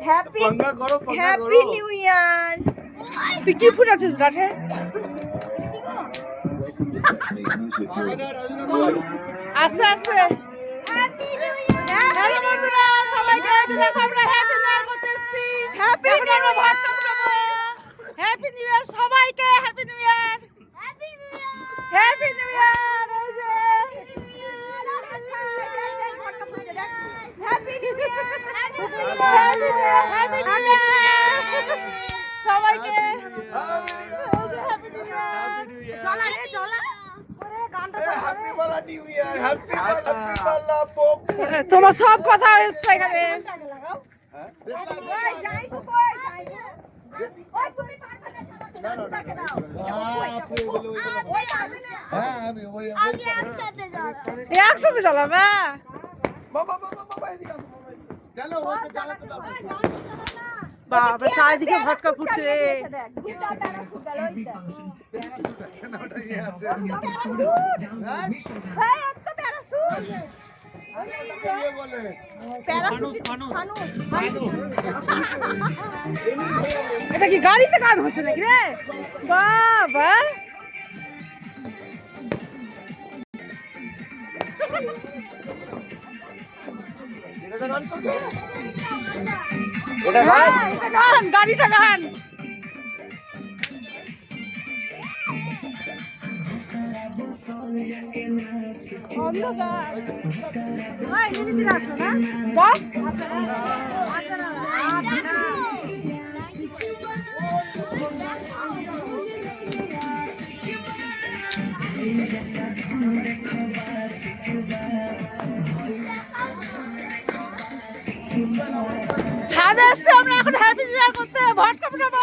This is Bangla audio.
হ্যাপি নিউ ইয়ার। তুই কি ফুট আছিস গাঠে? আস্তে আস্তে। হ্যালো বন্ধুরা, সবাইকে দেখো আমরা হ্যাপি নিউ ইয়ার করতেছি। Happy new year, happy new year সবাইকে, happy new year, happy new year. এই যে happy new year, happy new year সবাইকে, হ্যাপি নিউ ইয়ার। চলা রে চলা, তোমার সব কথা এসছে এখানে। একসাথে চালাবে বাবা, চারিদিকে ভটকা ফুটছে। এটা কি গাড়িতে গান হচ্ছে নাকি রে বাবা? গান, গাড়িটা গান। ছাদে এসছে, আমরা এখন হ্যাপি নিউ ইয়ার করতে ভটকা ফুটাবো।